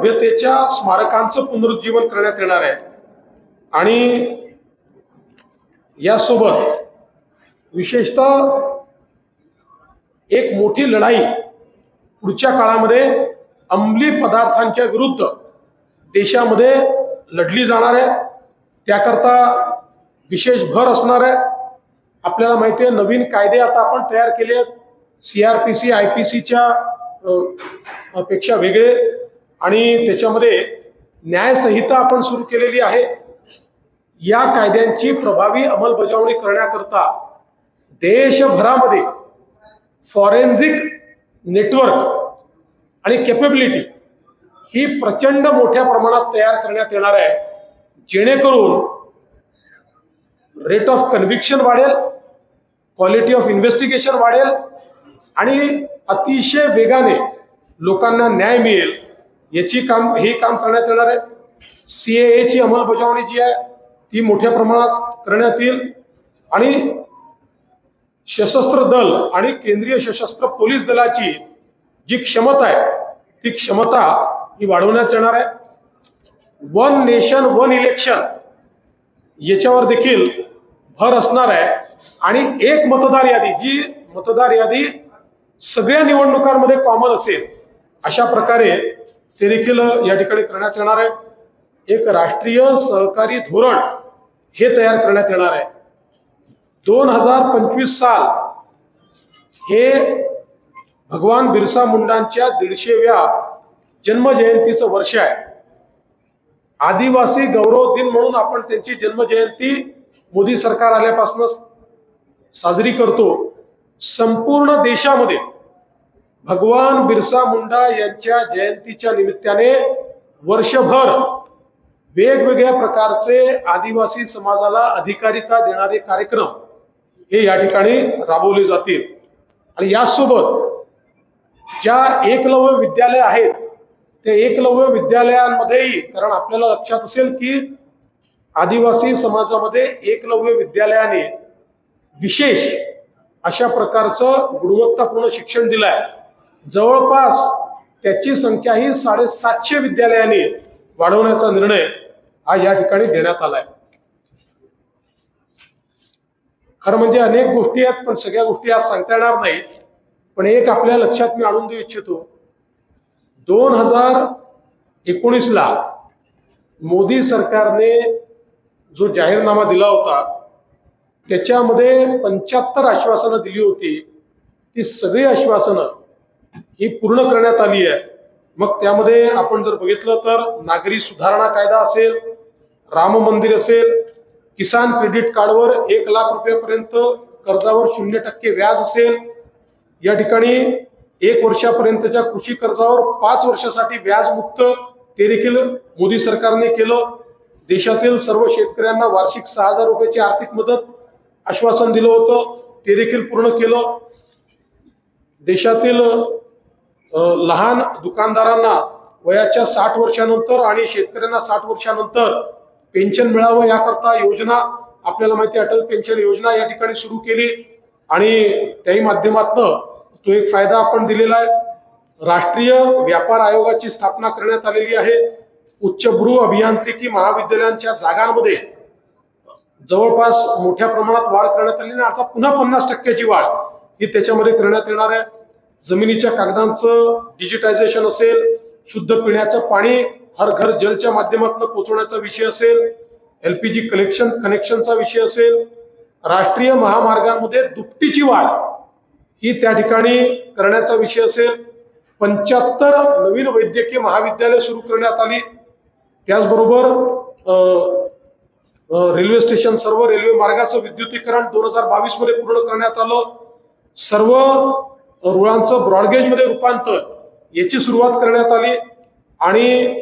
सभ्यतेच्या स्मारकांचं पुनरुज्जीवन करण्यात येणार आहे आणि यासोबत विशेषतः एक मोठी लढाई पुढच्या काळामध्ये अंमली पदार्थांच्या विरुद्ध देशामध्ये लढली जाणार आहे। त्याकरता विशेष भर असणार आहे। आपल्याला माहिती आहे नवीन कायदे आता आपण तयार केले आहेत, CRPC IPCच्या पेक्षा वेगळे, आणि त्याच्यामध्ये न्यायसंहिता आपण सुरू केलेली आहे। या कायद्यांची प्रभावी अंमलबजावणी करण्याकरता देशभरामध्ये फॉरेन्सिक नेटवर्क आणि कॅपेबिलिटी ही प्रचंड मोठ्या प्रमाणात तयार करण्यात येणार आहे, जेणेकरून रेट ऑफ कन्व्हिक्शन वाढेल, क्वालिटी ऑफ इन्व्हेस्टिगेशन वाढेल आणि अतिशय वेगाने लोकांना न्याय मिळेल। हे काम करण्यात येणार आहे। CAA ची अंमलबजावणी जी आहे ती मोठ्या प्रमाणात करण्यात येईल आणि सशस्त्र दल आणि केंद्रीय सशस्त्र पोलीस दलाची जी क्षमता आहे ती क्षमता ही वाढवण्यात येणार आहे। वन नेशन वन इलेक्शन याच्यावर देखील भर असणार आहे आणि एक मतदार यादी, जी मतदार यादी सगळ्या निवडणुकांमध्ये कॉमन असेल अशा प्रकारे ते देखील या ठिकाणी करण्यात येणार आहे। एक राष्ट्रीय सहकारी धोरण हे तयार करण्यात येणार आहे। 2025 साल हे भगवान बिरसा मुंडांच्या 150व्या जन्मजयंतीचं वर्ष आहे। आदिवासी गौरव दिन म्हणून आपण त्यांची जन्मजयंती मोदी सरकार आल्यापासून साजरी करतो। संपूर्ण देशामध्ये भगवान बिरसा मुंडा यांच्या जयंतीच्या निमित्ताने वर्षभर वेगवेगळ्या प्रकारचे आदिवासी समाजाला अधिकारिता देणारे कार्यक्रम हे या ठिकाणी राबवले जातील। आणि यासोबत ज्या एकलव्य विद्यालय आहेत त्या एकलव्य विद्यालयांमध्येही, कारण आपल्याला लक्षात असेल की आदिवासी समाजामध्ये एकलव्य विद्यालयाने विशेष अशा प्रकारचं गुणवत्तापूर्ण शिक्षण दिलं आहे। जवळपास त्याची संख्या ही 750 विद्यालयांनी वाढवण्याचा निर्णय हा या ठिकाणी देण्यात आलाय। खरं म्हणजे अनेक गोष्टी आहेत, पण सगळ्या गोष्टी आज सांगता येणार नाही। पण एक आपल्या लक्षात मी आणून देऊ इच्छितो, 2019 ला मोदी सरकारने जो जाहीरनामा दिला होता त्याच्यामध्ये 75 आश्वासनं दिली होती। ती सगळी आश्वासनं ही पूर्ण करण्यात आली आहे। मग त्यामध्ये आपण जर बघितलं तर नागरी सुधारणा कायदा असेल, राम मंदिर असेल, किसान क्रेडिट कार्डवर 1 लाख रुपयापर्यंत कर्जावर 0% व्याज असेल, या ठिकाणी 1 वर्षापर्यंतच्या कृषी कर्जावर 5 वर्षासाठी व्याज मुक्त ते देखील मोदी सरकारने केलं। देशातील सर्व शेतकऱ्यांना वार्षिक 6000 रुपयाची आर्थिक मदत आश्वासन दिलं होतं, ते देखील पूर्ण केलं। देशातील लहान दुकानदारांना वयाच्या 60 वर्षानंतर आणि शेतकऱ्यांना 60 वर्षानंतर पेन्शन मिळावं याकरता योजना, आपल्याला माहिती अटल पेन्शन योजना या ठिकाणी सुरू केली आणि त्याही माध्यमातून तो एक फायदा आपण दिलेला आहे। राष्ट्रीय व्यापार आयोगाची स्थापना करण्यात आलेली आहे। उच्चभ्रू अभियांत्रिकी महाविद्यालयांच्या जागांमध्ये जवळपास मोठ्या प्रमाणात वाढ करण्यात आली आणि आता पुन्हा 50% वाढ ही त्याच्यामध्ये करण्यात येणार आहे। जमिनीच्या कागदांचं डिजिटायझेशन असेल, शुद्ध पिण्याचं पाणी हर घर जलच्या माध्यमातून पोहोचवण्याचा विषय असेल, LPG कनेक्शनचा विषय असेल, राष्ट्रीय महामार्गांमध्ये दुपटीची वाढ ही त्या ठिकाणी करण्याचा विषय असेल, 75 नवीन वैद्यकीय महाविद्यालय सुरू करण्यात आली। त्याचबरोबर रेल्वे स्टेशन, सर्व रेल्वे मार्गाचं विद्युतीकरण 2022 मध्ये पूर्ण करण्यात आलं। सर्व रुळांचं ब्रॉडगेज मध्ये रूपांतर याची सुरुवात करण्यात आली आणि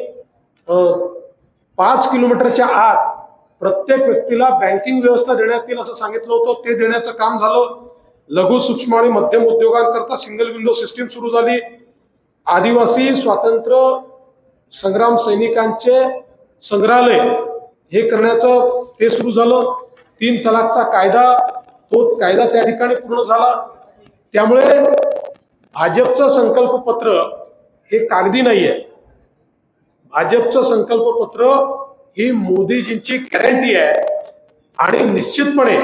5 किलोमीटरच्या आत प्रत्येक व्यक्तीला बँकिंग व्यवस्था देण्यात येईल असं सांगितलं होतं, ते देण्याचं काम झालं। लघु सूक्ष्म आणि मध्यम उद्योगांकरता सिंगल विंडो सिस्टीम सुरू झाली। आदिवासी स्वातंत्र्य संग्राम सैनिकांचे संग्रहालय हे करण्याचं ते सुरू झालं। 3 तलाकचा कायदा, तो कायदा त्या ठिकाणी पूर्ण झाला। त्यामुळे भाजपचं संकल्प पत्र हे कागदी नाहीये, भाजपचं संकल्पपत्र ही मोदीजींची गॅरंटी आहे आणि निश्चितपणे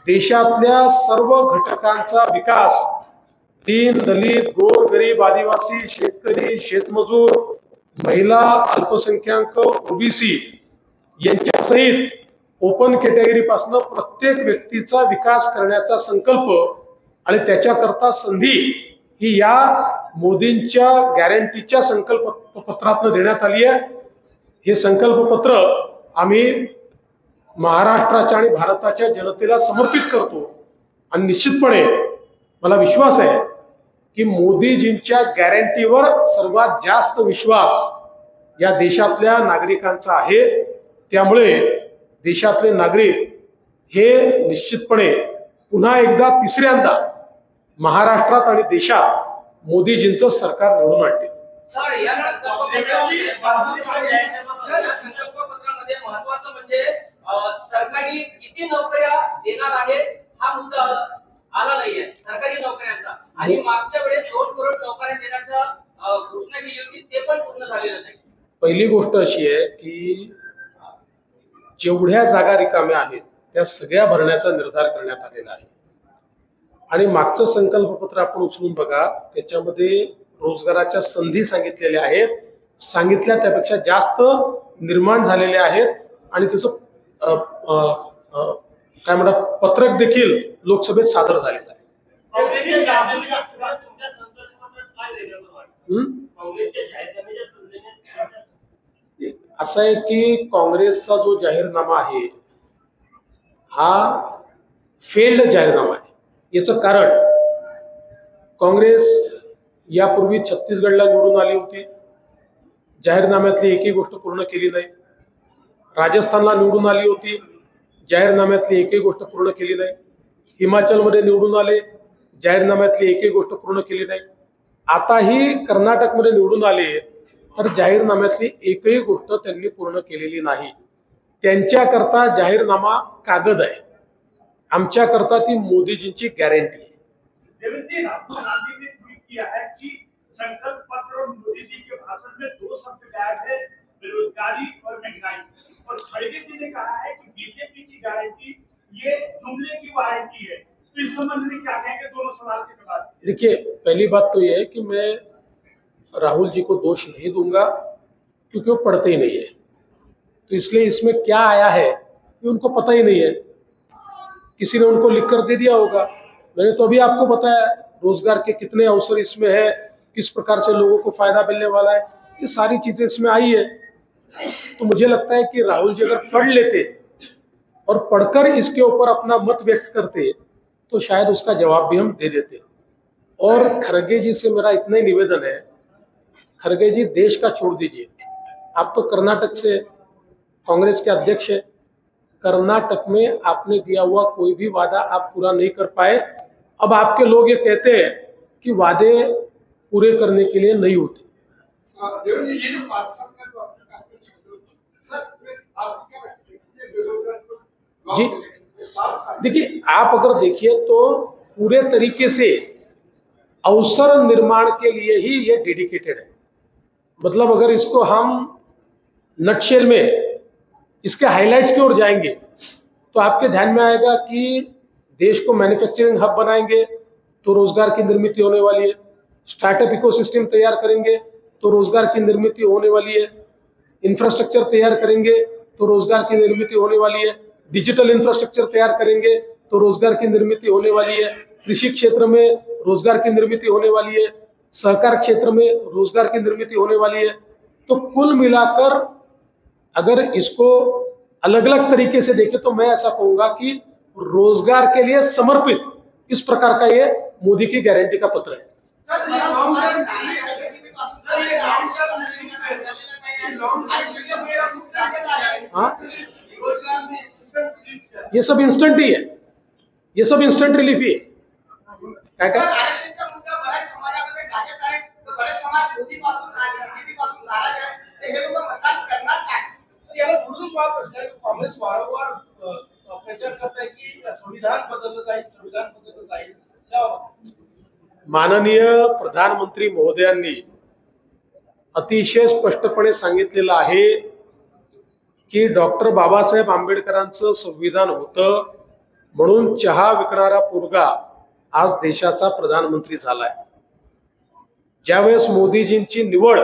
देशातल्या सर्व घटकांचा विकास, दीन दलित गोरगरीब आदिवासी शेतकरी शेतमजूर महिला अल्पसंख्याक ओबीसी यांच्या सहित ओपन कॅटेगरी पासून प्रत्येक व्यक्तीचा विकास करण्याचा संकल्प आणि त्याच्याकरता संधी ही या मोदींच्या गॅरंटीच्या संकल्पपत्रातून देण्यात आली आहे। हे संकल्पपत्र आम्ही महाराष्ट्राच्या आणि भारताच्या जनतेला समर्पित करतो आणि निश्चितपणे मला विश्वास आहे की मोदीजींच्या गॅरंटीवर सर्वात जास्त विश्वास या देशातल्या नागरिकांचा आहे। त्यामुळे देशातले नागरिक हे निश्चितपणे पुन्हा एकदा तिसऱ्यांदा महाराष्ट्रात आणि देशात मोदीजींचं सरकार निवडून आणतील। सर, या संकल्पपत्रामध्ये महत्त्वाचं म्हणजे सरकारी किती नोकऱ्या देणार आहे हा मुद्दा आला नाहीये सरकारी नोकऱ्यांचा, आणि मागच्या वेळेस 2 करोड नोकऱ्या देण्याचा घोषणा केली होती, ते पण पूर्ण झालेलं नाही। पहिली गोष्ट अशी आहे की जेवढ्या जागा रिकाम्या आहेत त्या सगळ्या भरण्याचा निर्धार करण्यात आलेला आहे आणि मागचं संकल्पपत्र आपण उचलून बघा, त्याच्यामध्ये रोजगाराच्या संधी सांगितलेल्या आहेत, सांगितल्या त्यापेक्षा जास्त निर्माण झालेल्या आहेत आणि त्याचं काय म्हणतात पत्रक देखील लोकसभेत सादर झालेलं आहे। असं आहे की काँग्रेसचा जो जाहीरनामा आहे हा फेल्ड जाहीरनामा आहे। याचं कारण काँग्रेस यापूर्वी छत्तीसगडला निवडून आली होती, जाहीरनाम्यातली एकही गोष्ट पूर्ण केली नाही। राजस्थानला निवडून आली होती, जाहीरनाम्यातली एकही गोष्ट पूर्ण केली नाही। हिमाचलमध्ये निवडून आले, जाहीरनाम्यातली एकही गोष्ट पूर्ण केली नाही। आताही कर्नाटकमध्ये निवडून आले तर जाहीरनाम्यातली एकही गोष्ट त्यांनी पूर्ण केलेली नाही। त्यांच्याकरता जाहीरनामा कागद आहे, आमच्याकरता ती मोदीजींची गॅरंटी आहे। राहुल गांधी ने ट्वीट किया है कि संकल्प पत्र और मोदी जी के भाषण में 2 शब्द गायब है, बेरोजगारी और महंगाई। और खड़गे जी ने कहा है कि बीजेपी की गारंटी ये जुमले की वारंटी है। तो इस संबंध में क्या कहेंगे दोनों सवाल के जवाब? देखिए, पहली बात तो ये है कि मैं राहुल जी को दोष नहीं दूंगा क्योंकि वो पढ़ते ही नहीं है, तो इसलिए इसमें क्या आया है ये उनको पता ही नहीं है। किसी ने उनको लिख कर दे दिया होगा। मैंने तो अभी आपको बताया रोजगार के कितने अवसर इसमें है, किस प्रकार से लोगों को फायदा मिलने वाला है, ये सारी चीजें इसमें आई है। तो मुझे लगता है कि राहुल जी अगर पढ़ लेते और पढ़कर इसके ऊपर अपना मत व्यक्त करते तो शायद उसका जवाब भी हम दे देते। और खड़गे जी से मेरा इतना ही निवेदन है, खड़गे जी देश का छोड़ दीजिए, आप तो कर्नाटक से कांग्रेस के अध्यक्ष है, कर्नाटक में आपने दिया हुआ कोई भी वादा आप पूरा नहीं कर पाए। अब आपके लोग ये कहते हैं कि वादे पूरे करने के लिए नहीं होते। जी देखिए, आप अगर देखिए तो पूरे तरीके से अवसर निर्माण के लिए ही ये डेडिकेटेड है। मतलब अगर इसको हम नटशेल में इसके हाइलाइट्स की ओर जाएंगे तो आपके ध्यान में आएगा कि देश को मैन्युफैक्चरिंग हब बनाएंगे तो रोजगार की निर्मित होने वाली है, स्टार्टअप इकोसिस्टम तैयार करेंगे तो रोजगार की निर्मित होने वाली है, इंफ्रास्ट्रक्चर तैयार करेंगे तो रोजगार की निर्मित होने वाली है, डिजिटल इंफ्रास्ट्रक्चर तैयार करेंगे तो रोजगार की निर्मित होने वाली है, कृषि क्षेत्र में रोजगार की निर्मित होने वाली है, सहकार क्षेत्र में रोजगार की निर्मित होने वाली है। तो कुल मिलाकर अगर इसको अलग अलग तरीके से देखें तो मैं ऐसा कहूंगा कि रोजगार के लिए समर्पित इस प्रकार का ये मोदी की गारंटी का पत्र है। हाँ, ये सब इंस्टेंट ही है, ये सब इंस्टेंट रिलीफ ही है। काय काय आरक्षणचा मुद्दा बऱ्याच समाजामध्ये गाजत आहे, तर बरेच समाज मोदीपासून नाराज आहे, तर हे लोक मतदान करणार काय? याला जोडून मला प्रश्न आहे की काँग्रेस वारंवार प्रचार करत आहे की संविधान बदललं जाईल। माननीय प्रधानमंत्री महोदयांनी अतिशय स्पष्टपणे सांगितलेलं आहे की डॉक्टर बाबासाहेब आंबेडकरांचं संविधान होतं म्हणून चहा विकणारा पोरगा आज देशाचा प्रधानमंत्री झालाय. ज्यावेळेस मोदीजींची निवड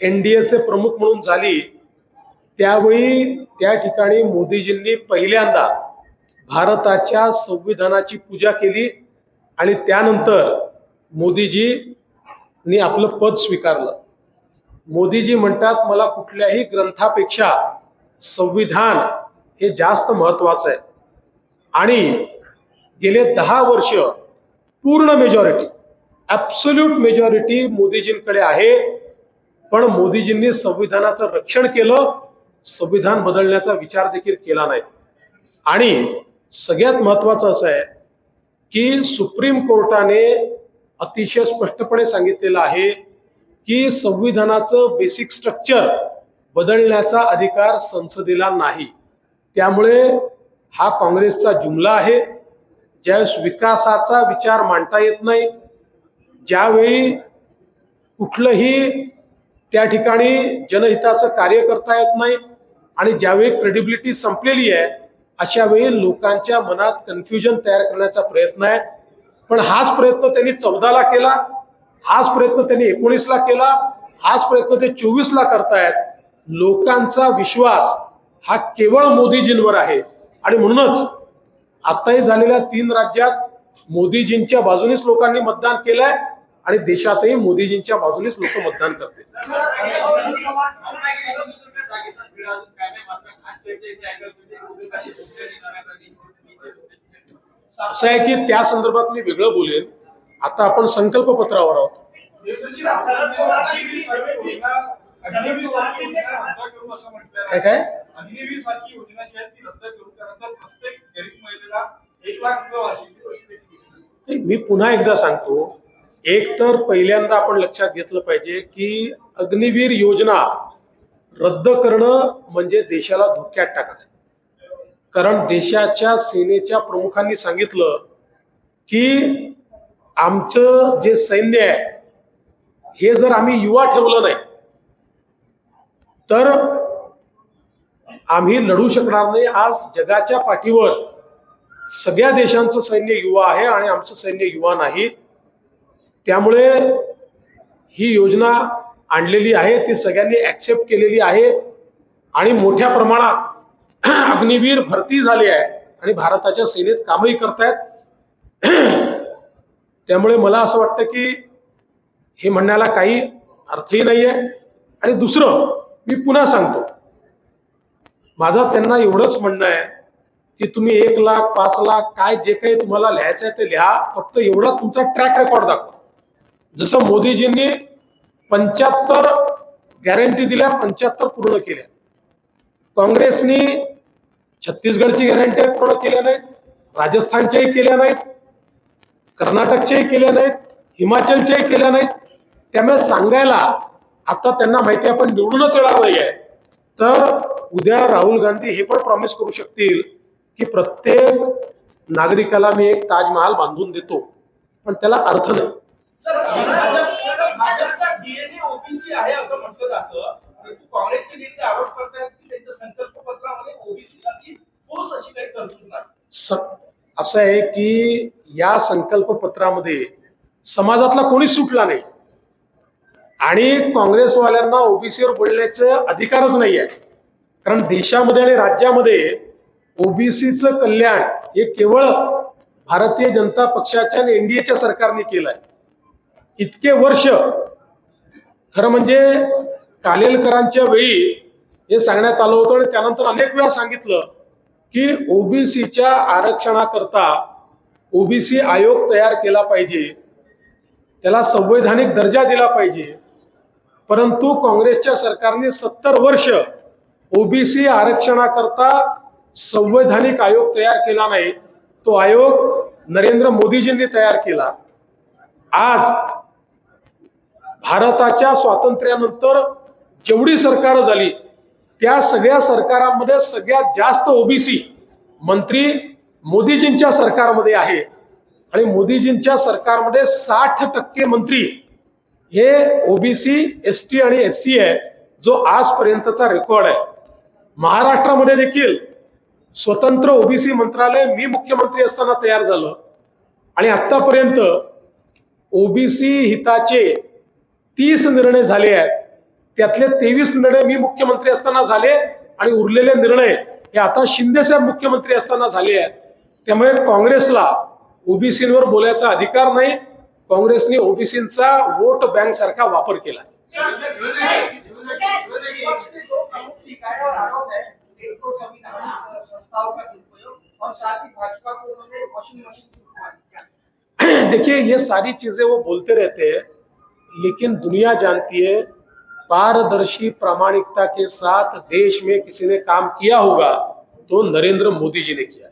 एनडीएचे प्रमुख म्हणून झाली त्यावेळी त्या ठिकाणी मोदीजींनी पहिल्यांदा भारताच्या संविधानाची पूजा केली आणि त्यानंतर मोदीजींनी आपलं पद स्वीकारलं. मोदीजी म्हणतात मला कुठल्याही ग्रंथापेक्षा संविधान हे जास्त महत्वाचं आहे आणि गेले 10 वर्ष पूर्ण मेजॉरिटी ॲब्सोल्यूट मेजॉरिटी मोदीजींकडे आहे. पण मोदीजींनी संविधानाचं रक्षण केलं, संविधान बदलण्याचा विचार देखील केला नाही. आणि सगळ्यात महत्वाचं असं आहे की सुप्रीम कोर्टाने अतिशय स्पष्टपणे सांगितलेलं आहे की संविधानाचं बेसिक स्ट्रक्चर बदलण्याचा अधिकार संसदेला नाही. त्यामुळे हा काँग्रेसचा जुमला आहे. ज्यावेळेस विकासाचा विचार मांडता येत नाही, ज्यावेळी कुठलंही त्या ठिकाणी जनहिताचं कार्य करता येत नाही आणि ज्यावेळी क्रेडिबिलिटी संपलेली आहे अशा वेळी लोकांच्या मनात कन्फ्युजन तयार करण्याचा प्रयत्न आहे. पण हाच प्रयत्न त्यांनी 14ला केला, हाच प्रयत्न त्यांनी 19ला केला, हाच प्रयत्न ते 24ला करतायत. लोकांचा विश्वास हा केवळ मोदीजींवर आहे आणि म्हणूनच आताही झालेल्या 3 राज्यात मोदीजींच्या बाजूनेच लोकांनी मतदान केलंय आणि देशातही मोदीजींच्या बाजूनेच लोक मतदान करतील. असं आहे की त्या संदर्भात मी वेगळं बोलेन. आता आपण संकल्प पत्रावर आहोत. काय काय मी पुन्हा एकदा सांगतो, एक तर पहिल्यांदा आपण लक्षात घेतलं पाहिजे की अग्निवीर योजना रद्द करणं म्हणजे देशाला धोक्यात टाकणं. कारण देशाच्या सेनेच्या प्रमुखांनी सांगितलं की आमचं जे सैन्य आहे हे जर आम्ही युवा ठेवलं नाही तर आम्ही लढू शकणार नाही. आज जगाच्या पाठीवर सगळ्या देशांचं सैन्य युवा आहे आणि आमचं सैन्य युवा नाही. त्यामुळे ही योजना आणलेली आहे, ती सगळ्यांनी ॲक्सेप्ट केलेली आहे आणि मोठ्या प्रमाणात अग्निवीर भरती झाली आहे आणि भारताच्या सेनेत कामही करतायत. त्यामुळे मला असं वाटतं की हे म्हणण्याला काही अर्थही नाही आहे. आणि दुसरं मी पुन्हा सांगतो, माझं त्यांना एवढंच म्हणणं आहे की तुम्ही 1 लाख 5 लाख काय जे काही तुम्हाला लिहायचं आहे ते लिहा, फक्त एवढा तुमचा ट्रॅक रेकॉर्ड दाखवा. जसं मोदीजींनी 75 गॅरंटी दिल्या, 75 पूर्ण केल्या. काँग्रेसनी छत्तीसगडची गॅरंटी पूर्ण केल्या नाहीत, राजस्थानच्याही केल्या नाहीत, कर्नाटकच्याही केल्या नाहीत, हिमाचलच्याही केल्या नाहीत. त्यामुळे सांगायला आता त्यांना माहिती आहे आपण निवडूनच येणार नाही आहे. तर उद्या राहुल गांधी हे पण प्रॉमिस करू शकतील की प्रत्येक नागरिकाला मी एक ताजमहाल बांधून देतो, पण त्याला अर्थ नाही. सर, भाजपचा डीएनए ओबीसी आहे असं म्हटलं जातं. काँग्रेसचे नेते आरोप करतात की त्यांच्या संकल्प पत्रामध्ये ओबीसी साठी ठोस अशी काही तरतूद नाही. असं आहे की या संकल्प पत्रामध्ये समाजातला कोणीच सुटला नाही आणि काँग्रेसवाल्यांना ओबीसीवर बोलण्याचा अधिकारच नाही आहे. कारण देशामध्ये आणि राज्यामध्ये ओबीसीचं कल्याण हे केवळ भारतीय जनता पक्षाच्या आणि एनडीएच्या सरकारने केलंय. इतके वर्ष खरं म्हणजे कालेलकरांच्या वेळी हे सांगण्यात आलं होतं आणि त्यानंतर अनेक वेळा सांगितलं की ओबीसीच्या आरक्षणाकरता ओबीसी आयोग तयार केला पाहिजे, त्याला संवैधानिक दर्जा दिला पाहिजे. परंतु काँग्रेसच्या सरकारने 70 वर्ष ओबीसी आरक्षणाकरता संवैधानिक आयोग तयार केला नाही. तो आयोग नरेंद्र मोदीजींनी तयार केला. आज भारताच्या स्वातंत्र्यानंतर जेवढी सरकार झाली त्या सगळ्या सरकारांमध्ये सगळ्यात जास्त ओबीसी मंत्री मोदीजींच्या सरकारमध्ये आहे आणि मोदीजींच्या सरकारमध्ये 60% मंत्री हे ओबीसी, एसटी आणि एससी आहे, जो आजपर्यंतचा रेकॉर्ड आहे. महाराष्ट्रामध्ये देखील स्वतंत्र ओबीसी मंत्रालय मी मुख्यमंत्री असताना तयार झालं आणि आतापर्यंत ओबीसी हिताचे 30 निर्णय झाले आहेत. त्यातले 23 निर्णय मी मुख्यमंत्री असताना झाले आणि उरलेले निर्णय हे आता शिंदे साहेब मुख्यमंत्री असताना झाले आहेत. त्यामुळे काँग्रेसला ओबीसींवर बोलायचा अधिकार नाही. काँग्रेसने ओबीसींचा वोट बँक सारखा वापर केला. विपक्ष के दो प्रमुख निकायों और आरोप है, एक तो संविधान संस्थाओं का दुरुपयोग और साथ ही भाजपा को उन्होंने वॉशिंग मशीन की उपमा दी। देखिए, ये सारी चीजें वो बोलते रहते हैं, लेकिन दुनिया जानती है पारदर्शी प्रामाणिकता के साथ देश में किसी ने काम किया होगा तो नरेंद्र मोदी जी ने किया.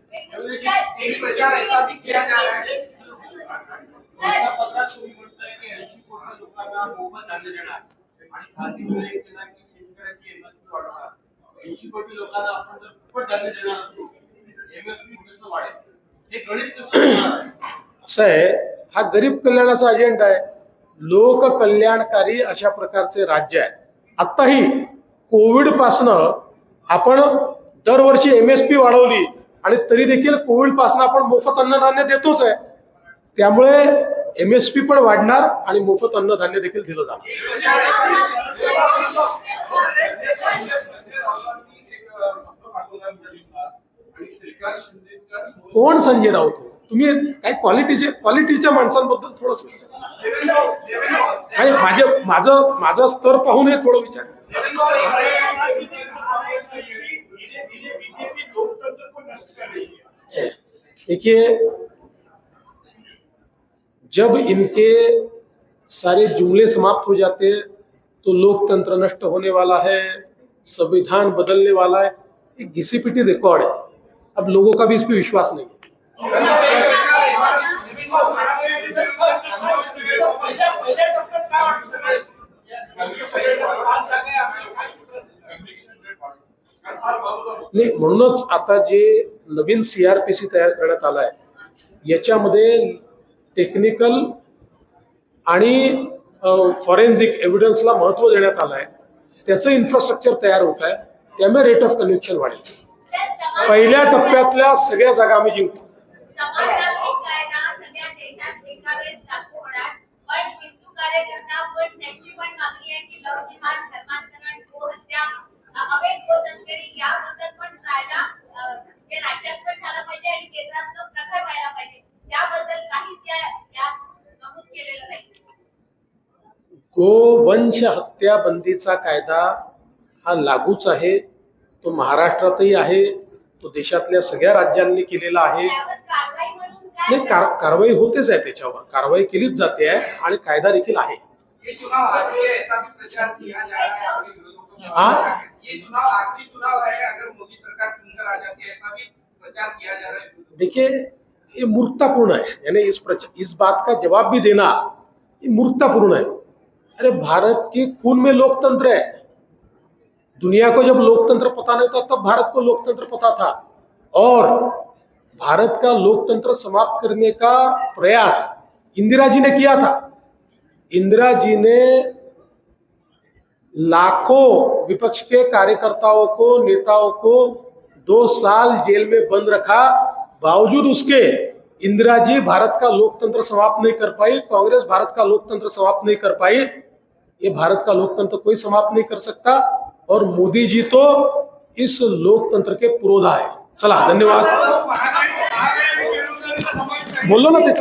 एक प्रचार ऐसा भी किया जा रहा है पत्रात तुम्ही म्हणताय की 80 कोटी लोकांना मोफत धान्य देणार आणि खासगी उल्लेख केला की शेतकऱ्याची एमएसपी वाढवणार. 80 कोटी लोकांना आपण जर फुकट धान्य देणार असतो, एमएसपी कसं वाढेल? हे गणित कसं होणार? असं आहे, हा गरीब कल्याणाचा अजेंडा आहे. लोक कल्याणकारी अशा प्रकारचे राज्य आहे. आताही कोविड पासनं आपण दरवर्षी एमएसपी वाढवली आणि तरी देखील कोविड पासनं आपण मोफत अन्नधान्य देतोच आहे. त्यामुळे एमएसपी पण वाढणार आणि मोफत अन्नधान्य देखील दिलं जाणार. कोण संजय राऊत? तुम्ही काय क्वालिटीच्या माणसांबद्दल थोडंच विचार. माझा स्तर पाहून थोडं विचार. देखिए, जब इनके सारे जुमले समाप्त हो जाते हैं तो लोकतंत्र नष्ट होने वाला है, संविधान बदलने वाला है. ये घिसी-पिटी रिकॉर्ड है. अब लोगों का भी इस पर विश्वास नहीं है. नाही, म्हणूनच आता जे नवीन सीआरपीसी तयार करण्यात आला आहे याच्यामध्ये टेक्निकल आणि फॉरेन्सिक एव्हिडन्सला महत्त्व देण्यात आलं आहे. त्याचं इन्फ्रास्ट्रक्चर तयार होत आहे. त्यामुळे रेट ऑफ कन्व्हिक्शन वाढेल. पहिल्या टप्प्यातल्या सगळ्या जागा आम्ही जिंकू. समाजतांत्रिक कायदा सगळ्या देशात एकावेळेस लागू होणार, पण हिंदू कार्यकर्ता पण त्यांची पण मागणी आहे की लव जिहाद, धर्मांतरण, गोहत्या, अवैध गोतस्करी याबद्दल पण कायदा हे राज्यात पण झाला पाहिजे आणि केंद्रात तो प्रखर व्हायला पाहिजे. त्याबद्दल काहीच या नमूद केलेलं नाही. गोवंश हत्या बंदीचा कायदा हा लागूच आहे. तो महाराष्ट्रातही आहे, तो देशातल्या सगळ्या राज्यांनी केलेला आहे. त्यावर कारवाई म्हणून नाही, काय कारवाई होतेच आहे. त्याच्यावर कारवाई केलीच जाते आहे आणि कायदा देखील आहे. ये चुनाव आखिरी है, ऐसा भी प्रचार किया जा रहा है अभी विरोधियों को। हाँ? ये चुनाव आखिरी चुनाव है, अगर मोदी सरकार चुनकर आ जाती है, ऐसा भी प्रचार किया जा रहा है। देखिए, ये मूर्खतापूर्ण है. यानी इस बात का जवाब भी देना ये मूर्खतापूर्ण है. अरे, भारत के खून में लोकतंत्र है. दुनिया को जब लोकतंत्र पता नहीं था तब भारत को लोकतंत्र पता था. और भारत का लोकतंत्र समाप्त करने का प्रयास इंदिरा जी ने किया था. इंदिरा जी ने लाखों विपक्ष के कार्यकर्ताओं को, नेताओं को 2 साल जेल में बंद रखा. बावजूद उसके इंदिरा जी भारत का लोकतंत्र समाप्त नहीं कर पाई. कांग्रेस भारत का लोकतंत्र समाप्त नहीं कर पाई. ये भारत का लोकतंत्र कोई समाप्त नहीं कर सकता. और मोदी जी तो इस लोकतंत्र के पुरोधा है. चला, धन्यवाद. बोलो ना त्याच्या